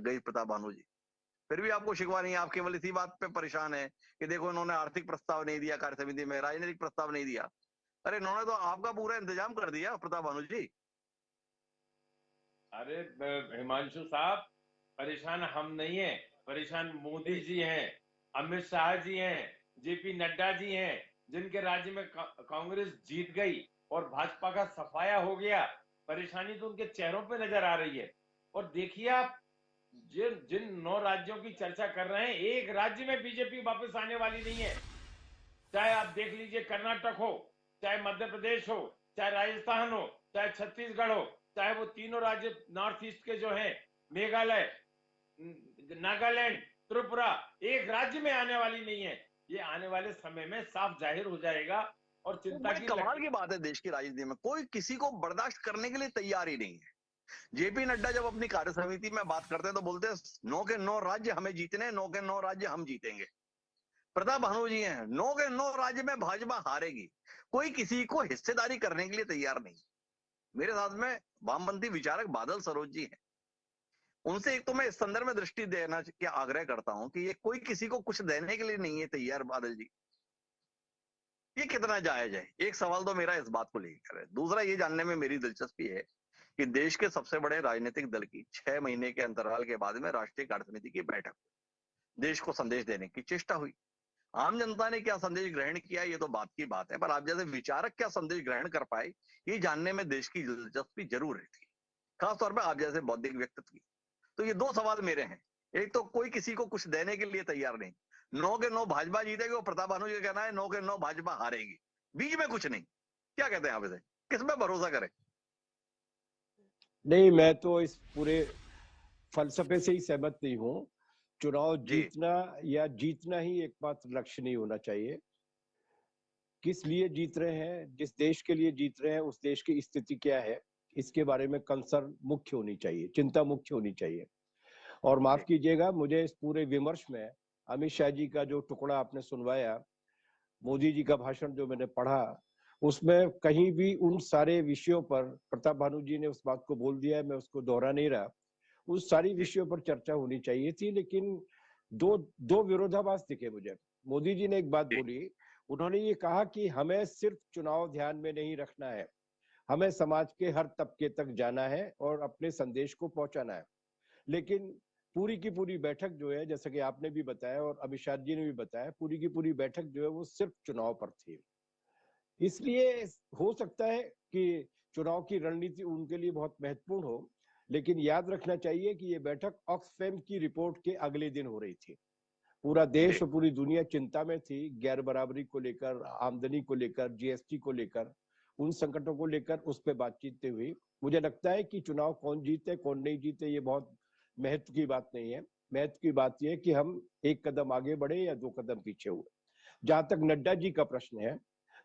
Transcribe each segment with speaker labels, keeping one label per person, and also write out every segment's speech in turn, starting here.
Speaker 1: गई प्रताप भानु जी, फिर भी आपको शिकवा नहीं है। आप केवल इसी बात पे परेशान है कि देखो इन्होंने आर्थिक प्रस्ताव नहीं दिया कार्य समिति में, राजनीतिक प्रस्ताव नहीं दिया। अरे इन्होंने तो आपका पूरा इंतजाम कर दिया प्रताप भानु जी।
Speaker 2: अरे हिमांशु साहब, परेशान हम नहीं है, परेशान मोदी जी हैं, अमित शाह जी हैं, जेपी नड्डा जी हैं, जिनके राज्य में कांग्रेस जीत गई और भाजपा का सफाया हो गया। परेशानी तो उनके चेहरों पे नजर आ रही है। और देखिए आप, जिन जिन 9 राज्यों की चर्चा कर रहे हैं, एक राज्य में बीजेपी वापस आने वाली नहीं है। चाहे आप देख लीजिए, कर्नाटक हो, चाहे मध्य प्रदेश हो, चाहे राजस्थान हो, चाहे छत्तीसगढ़ हो, चाहे वो तीनों राज्य नॉर्थ ईस्ट के जो हैं, मेघालय, नागालैंड, त्रिपुरा, एक राज्य में आने वाली नहीं है। ये आने वाले समय में साफ जाहिर हो जाएगा। और
Speaker 1: तो
Speaker 2: चिंता
Speaker 1: बड़े
Speaker 2: की
Speaker 1: कमाल की बात है, देश की राजनीति में कोई किसी को बर्दाश्त करने के लिए तैयार ही नहीं है। जेपी नड्डा जब अपनी कार्य समिति में बात करते हैं तो बोलते हैं 9 के 9 राज्य हमें जीतने, 9 के 9 राज्य हम जीतेंगे। प्रताप भानु जी हैं, 9 के 9 राज्य में भाजपा हारेगी। कोई किसी को हिस्सेदारी करने के लिए तैयार नहीं। मेरे साथ में वामपंथी विचारक बादल सरोज जी हैं, उनसे एक तो मैं इस संदर्भ में दृष्टि देना के आग्रह करता हूं कि ये कोई किसी को कुछ देने के लिए नहीं है तैयार। बादल जी, ये कितना जायज है? एक सवाल तो मेरा इस बात को लेकर है। दूसरा, ये जानने में मेरी दिलचस्पी है कि देश के सबसे बड़े राजनीतिक दल की 6 महीने के अंतराल के बाद में राष्ट्रीय कार्य समिति की बैठक, देश को संदेश देने की चेष्टा हुई। आम जनता ने क्या संदेश ग्रहण किया ये तो बात की बात है, पर आप जैसे विचारक क्या संदेश ग्रहण कर पाए, ये जानने में देश की दिलचस्पी जरूर रहती है, खासतौर पर आप जैसे बौद्धिक व्यक्तित्व की। तो ये 2 सवाल मेरे हैं। एक तो कोई किसी को कुछ देने के लिए तैयार नहीं, 9 के 9 भाजपा जीतेगी और प्रताप भानु जी का कहना है 9 के 9 भाजपा हारेगी, बीच में कुछ नहीं। क्या कहते हैं आप इसे, किस में भरोसा करें?
Speaker 3: नहीं, मैं तो इस पूरे फलसफे से ही सहमत नहीं हूँ। चुनाव
Speaker 1: जी
Speaker 3: जीतना या जीतना ही एकमात्र लक्ष्य नहीं होना चाहिए। किस लिए जीत रहे हैं, जिस देश के लिए जीत रहे हैं, उस देश की स्थिति क्या है, इसके बारे में कंसर्न मुख्य होनी चाहिए, चिंता मुख्य होनी चाहिए। और माफ
Speaker 1: जी
Speaker 3: कीजिएगा, मुझे इस पूरे विमर्श में अमित शाह जी का जो टुकड़ा आपने सुनवाया, मोदी जी का भाषण जो मैंने पढ़ा, उसमें कहीं भी उन सारे विषयों पर प्रताप भानु जी ने उस बात को बोल दिया है, मैं उसको दोहरा नहीं रहा। उस सारी
Speaker 1: जी
Speaker 3: विषयों पर चर्चा होनी चाहिए थी, लेकिन दो दो विरोधाभास दिखे मुझे। मोदी जी ने एक बात
Speaker 1: जी
Speaker 3: बोली, उन्होंने ये कहा कि हमें सिर्फ चुनाव ध्यान में नहीं रखना है, हमें समाज के हर तबके तक जाना है और अपने संदेश को पहुंचाना है। लेकिन पूरी की पूरी बैठक जो है, जैसा कि आपने भी बताया और अमित शाह जी ने भी बताया, पूरी की पूरी बैठक जो है वो सिर्फ चुनाव पर थी। इसलिए हो सकता है कि चुनाव की रणनीति उनके लिए बहुत महत्वपूर्ण हो, लेकिन याद रखना चाहिए कि ये बैठक ऑक्सफैम की रिपोर्ट के अगले दिन हो रही थी। पूरा
Speaker 1: जी
Speaker 3: देश और पूरी दुनिया चिंता में थी, गैर बराबरी को लेकर, आमदनी को लेकर, जीएसटी को लेकर, उन संकटों को लेकर उस पर बातचीत हुई। मुझे लगता है कि चुनाव कौन जीते कौन नहीं जीते ये बहुत महत्व की बात नहीं है। महत्व की बात यह है कि हम एक कदम आगे बढ़े या 2 कदम पीछे हुए। जहां तक नड्डा जी का प्रश्न है,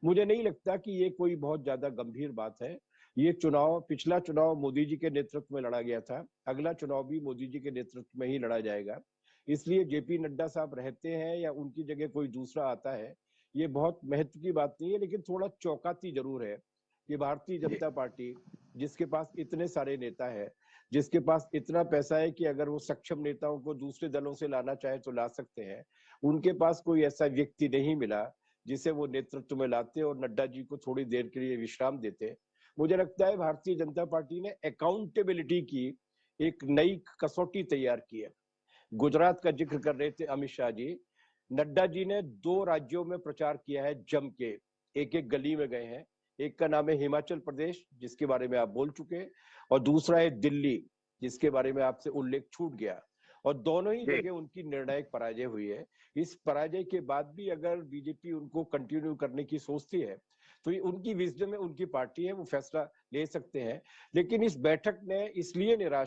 Speaker 3: मुझे नहीं लगता कि ये कोई बहुत ज्यादा गंभीर बात है। ये चुनाव, पिछला चुनाव मोदी जी के नेतृत्व में लड़ा गया था, अगला चुनाव भी मोदी जी के नेतृत्व में ही लड़ा जाएगा। इसलिए जेपी नड्डा साहब रहते हैं या उनकी जगह कोई दूसरा आता है, ये बहुत महत्व की बात नहीं है, लेकिन थोड़ा चौंकाती जरूर है कि भारतीय
Speaker 1: जी
Speaker 3: जनता पार्टी, जिसके पास इतने सारे नेता है, जिसके पास इतना पैसा है कि अगर वो सक्षम नेताओं को दूसरे दलों से लाना चाहे तो ला सकते हैं, उनके पास कोई ऐसा व्यक्ति नहीं मिला जिसे वो नेतृत्व में लाते और नड्डा जी को थोड़ी देर के लिए विश्राम देते। मुझे लगता है भारतीय जनता पार्टी ने अकाउंटेबिलिटी की एक नई कसौटी तैयार की है। गुजरात का जिक्र कर रहे थे अमित शाह जी, नड्डा जी ने 2 राज्यों में प्रचार किया है जम के, एक एक गली में गए हैं। एक का नाम है हिमाचल प्रदेश, जिसके बारे में आप बोल चुके, और दूसरा है दिल्ली, जिसके बारे में आपसे उल्लेख छूट गया। और दोनों ही
Speaker 1: जी
Speaker 3: जगह उनकी निर्णायक पराजय हुई है। इस पराजय के बाद भी अगर बीजेपी उनको कंटिन्यू करने की सोचती है तो ये उनकी विजडम है, उनकी पार्टी है, वो फैसला ले सकते हैं। लेकिन इस बैठक ने इसलिए निराश